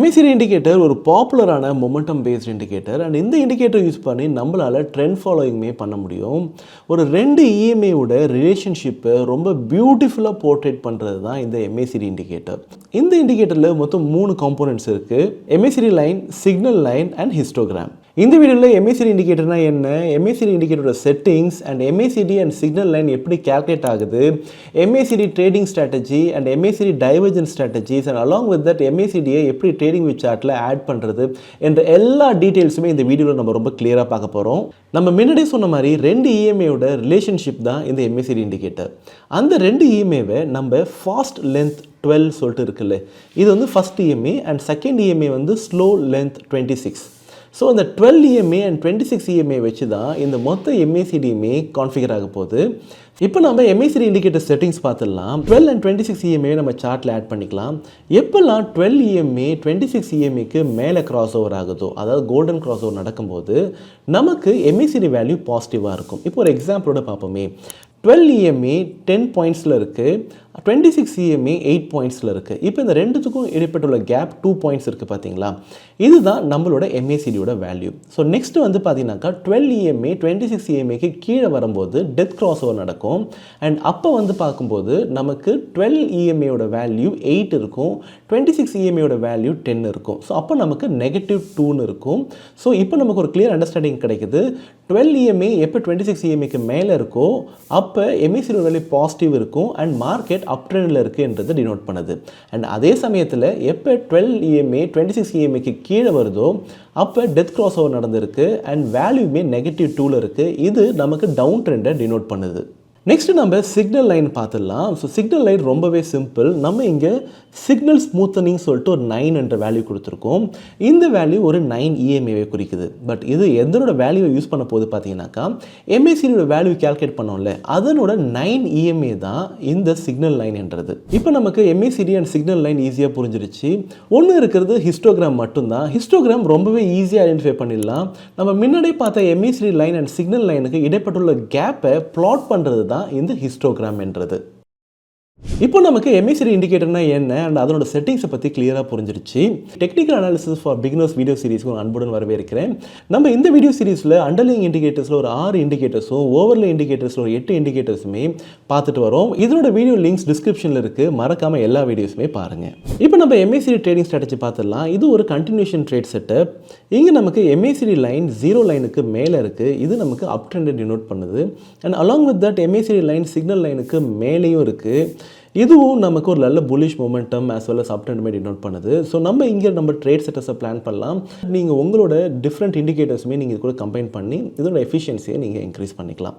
MACD indicator ஒரு பாப்புலரான momentum paste indicator and இந்த இண்டிகேட்டர் யூஸ் பண்ணி நம்மளால் ட்ரெண்ட் ஃபாலோயிங்குமே பண்ண முடியும். ஒரு ரெண்டு இஎம்ஏவோட ரிலேஷன்ஷிப்பை ரொம்ப பியூட்டிஃபுல்லாக போர்ட்ரேட் பண்ணுறது தான் இந்த MACD இண்டிகேட்டர். இந்த இண்டிகேட்டரில் மொத்தம் 3 காம்போனன்ட்ஸ் இருக்குது. MACD line, signal line and histogram. இந்த வீடியோவில் MACD இண்டிகேட்டர்னா என்ன, MACD இண்டிகேட்டரோட settings and MACD and signal line எப்படி கேல்குலேட் ஆகுது, MACD trading strategy and MACD divergence strategies and along with that MACDயை எப்படி ட்ரேடிங் வித் சார்ட்டில் ஆட் பண்ணுறது என்ற எல்லா டீட்டெயில்ஸுமே இந்த வீடியோவில் நம்ம ரொம்ப கிளியராக பார்க்க போகிறோம். நம்ம முன்னாடியே சொன்ன மாதிரி ரெண்டு இஎம்ஏயோட ரிலேஷன்ஷிப் தான் இந்த MACD இண்டிகேட்டர். அந்த ரெண்டு இஎம்ஏவை நம்ம ஃபாஸ்ட் லென்த் 12 சொல்லிட்டு இருக்குல்ல, இது வந்து first EMA and second EMA வந்து ஸ்லோ லென்த் 26. ஸோ அந்த 12 EMA அண்ட் 26 EMA வச்சு தான் இந்த மொத்த MACDயுமே கான்ஃபிகர் ஆக போகுது. இப்போ நம்ம MACD இண்டிகேட்டர் செட்டிங்ஸ் பார்த்துடலாம். 12 அண்ட் 26 EMA நம்ம சார்ட்டில் ஆட் பண்ணிக்கலாம். எப்போல்லாம் 12 EMA 26 EMAக்கு மேலே கிராஸ் ஓவர் ஆகுதோ, அதாவது கோல்டன் கிராஸ் ஓவர் நடக்கும்போது நமக்கு MACD வேல்யூ பாசிட்டிவாக இருக்கும். இப்போ ஒரு எக்ஸாம்பிளோட பார்ப்போமே. 12 EMA 10 பாயிண்ட்ஸில் இருக்குது, 26 EMA 8 பாயிண்ட்ஸில் இருக்குது. இப்போ இந்த ரெண்டுத்துக்கும் இடைப்பட்டுள்ள கேப் 2 பாயிண்ட்ஸ் இருக்குது பார்த்தீங்களா, இதுதான் நம்மளோட MACDயோட வேல்யூ. ஸோ நெக்ஸ்ட்டு வந்து பார்த்தீங்கன்னாக்கா 12 EMA 26 EMAக்கு கீழே வரும்போது டெத் கிராஸ் ஓவர் நடக்கும். அண்ட் அப்போ வந்து பார்க்கும்போது நமக்கு 12 EMAயோட வேல்யூ 8 இருக்கும், 26 EMAயோட வேல்யூ 10 இருக்கும். ஸோ அப்போ நமக்கு -2ன்னு இருக்கும். ஸோ இப்போ நமக்கு ஒரு கிளியர் அண்டர்ஸ்டாண்டிங் கிடைக்குது. 12 EMA எப்போ 26 EMAக்கு மேலே இருக்கோ அப்போ MACD வேல்யூ பாசிட்டிவ் இருக்கும் அண்ட் மார்க்கெட் அப் ட்ரெண்டில் இருக்குன்றது டினோட் பண்ணுது. அண்ட் அதே சமயத்தில் எப்போ 12 EMA 26 EMAக்கு கீழே வருதோ அப்போ டெத் கிராஸ் ஓவர் நடந்திருக்கு அண்ட் வேல்யூமே -2ல் இருக்குது. இது நமக்கு டவுன் ட்ரெண்டை டினோட் பண்ணுது. நெக்ஸ்ட் நம்ம சிக்னல் லைன் பார்த்துடலாம். ஸோ சிக்னல் லைன் ரொம்பவே சிம்பிள். நம்ம இங்கே சிக்னல் ஸ்மூத்தனிங் சொல்லிட்டு ஒரு 9 என்ற வேல்யூ கொடுத்துருக்கோம். இந்த வேல்யூ ஒரு 9 EMAவை குறிக்குது. பட் இது எதனோட வேல்யூவை யூஸ் பண்ண போது பார்த்தீங்கன்னாக்கா MACDயோட வேல்யூ கேல்குலேட் பண்ணோம்ல, அதனோட 9 EMA தான் இந்த சிக்னல் லைன் என்றது. இப்போ நமக்கு MACD அண்ட் சிக்னல் லைன் ஈஸியாக புரிஞ்சிருச்சு. ஒன்று இருக்கிறது ஹிஸ்டோகிராம் மட்டும்தான். ஹிஸ்டோகிராம் ரொம்பவே ஈஸியாக ஐடென்டிஃபை பண்ணிடலாம். நம்ம முன்னாடி பார்த்த MACD லைன் அண்ட் சிக்னல் லைனுக்கு இடைப்பட்டுள்ள கேப்பை பிளாட் பண்ணுறது தான் இந்த ஹிஸ்டோகிராம் என்றது. இப்போ நமக்கு MACD இண்டிகேட்டர்னா என்ன அண்ட் அதனோட செட்டிங்ஸை பற்றி கிளியராக புரிஞ்சிருச்சு. Technical analysis for beginners video சீரிஸ்க்கு ஒரு அன்புடன் வரவேற்கிறேன். நம்ம இந்த வீடியோ சீரிஸில் அண்டர்லைங் இண்டிகேட்டர்ஸில் ஒரு 6 இண்டிகேட்டர்ஸும் ஓவர்லே இண்டிகேட்டர்ஸில் ஒரு 8 இண்டிகேட்டர்ஸுமே பார்த்துட்டு வரோம். இதனோட வீடியோ லிங்க்ஸ் டிஸ்கிரிப்ஷனில் இருக்குது, மறக்காமல் எல்லா வீடியோஸுமே பாருங்கள். இப்போ நம்ம MACD ட்ரேடிங் ஸ்ட்ராட்டஜி பார்த்துடலாம். இது ஒரு கண்டினியூஷன் ட்ரேட் செட்டப். இங்கே நமக்கு MACD லைன் 0 லைனுக்கு மேலே இருக்குது, இது நமக்கு அப் ட்ரெண்டை டினோட் பண்ணுது. And along with that MACD line signal லைனுக்கு மேலேயும் இருக்குது. இதுவும் நமக்கு ஒரு நல்ல bullish momentum as well as அப் ட்ரெண்ட் டினோட் பண்ணுது. ஸோ நம்ம இங்கே நம்ம ட்ரேட் செட்டர்ஸை பிளான் பண்ணலாம். நீங்கள் உங்களோட டிஃப்ரெண்ட் இண்டிகேட்டர்ஸுமே நீங்கள் இது கூட கம்பைன் பண்ணி இதோட எஃபிஷியன்சியை நீங்கள் இன்க்ரீஸ் பண்ணிக்கலாம்.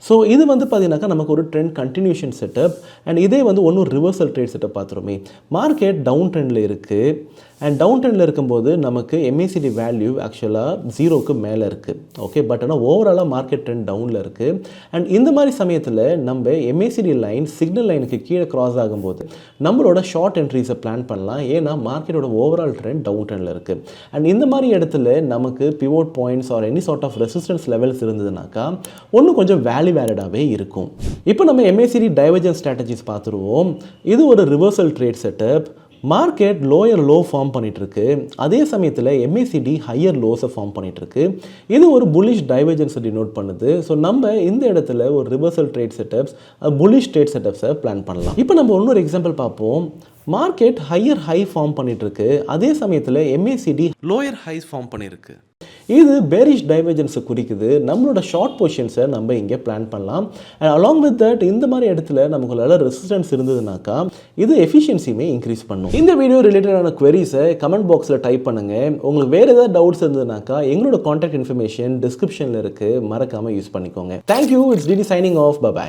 ஸோ இது வந்து பார்த்தீங்கன்னாக்கா நமக்கு ஒரு ட்ரெண்ட் கண்டினியூஷன் செட்டப். அண்ட் இதே வந்து ஒன்றும் ரிவர்சல் ட்ரேட் செட்டப் பார்த்துருமே. மார்க்கெட் டவுன் ட்ரெண்டில் இருக்குது அண்ட் டவுன் ட்ரெண்டில் இருக்கும்போது நமக்கு MACD வேல்யூ ஆக்சுவலாக 0க்கு மேலே இருக்குது. ஓகே, பட் ஆனால் ஓவராலாக மார்க்கெட் ட்ரெண்ட் டவுனில் இருக்குது. அண்ட் இந்த மாதிரி சமயத்தில் நம்ம MACD லைன் சிக்னல் லைனுக்கு கீழே கிராஸ் ஆகும்போது நம்மளோட ஷார்ட் என்ட்ரிஸை பிளான் பண்ணலாம். ஏன்னா மார்க்கெட்டோட ஓவரால் ட்ரெண்ட் டவுன் ட்ரெண்டில் இருக்குது. அண்ட் இந்த மாதிரி இடத்துல நமக்கு pivot points or any sort of resistance levels இருந்ததுனாக்கா ஒன்றும் கொஞ்சம் வேலிடாகவே இருக்கும். இப்போ நம்ம MACD டைவர்ஜென்ஸ் ஸ்ட்ராட்டஜிஸ் பார்த்துருவோம். இது ஒரு reversal trade setup. Market lower low form பண்ணிட்டு இருக்கு, அதே சமயத்தில் MACD ஹையர் லோஸை ஃபார்ம் பண்ணிட்டு இருக்கு. இது ஒரு புல்லிஷ் டைவர்ஜென்ஸை டினோட் பண்ணுது. ஸோ நம்ம இந்த இடத்துல ஒரு reversal trade setups, bullish trade செட்டப்ஸை பிளான் பண்ணலாம். இப்போ நம்ம இன்னொரு எக்ஸாம்பிள் பார்ப்போம். மார்க்கெட் ஹையர் ஹை ஃபார்ம் பண்ணிட்டு இருக்கு, அதே சமயத்தில் MACD லோயர் ஹைஸ் ஃபார்ம் பண்ணியிருக்கு. இது பேரிஷ் டைவர்ஜென்ஸை குறிக்குது. நம்மளோட ஷார்ட் பொசிஷன்ஸை நம்ம இங்கே பிளான் பண்ணலாம். அண்ட் அலாங் வித் தட் இந்த மாதிரி இடத்துல நமக்கு நல்ல ரெசிஸ்டன்ஸ் இருந்ததுனாக்கா இது எஃபிஷியன்சியுமே இன்க்ரீஸ் பண்ணும். இந்த வீடியோ ரிலேட்டடான குவெரிஸை கமெண்ட் பாக்ஸில் டைப் பண்ணுங்கள். உங்களுக்கு வேறு ஏதாவது டவுட்ஸ் இருந்ததுனாக்கா எங்களோட கான்டாக்ட் இன்ஃபர்மேஷன் டிஸ்கிரிப்ஷனில் இருக்குது, மறக்காமல் யூஸ் பண்ணிக்கோங்க. Thank you. It's DT signing off. By.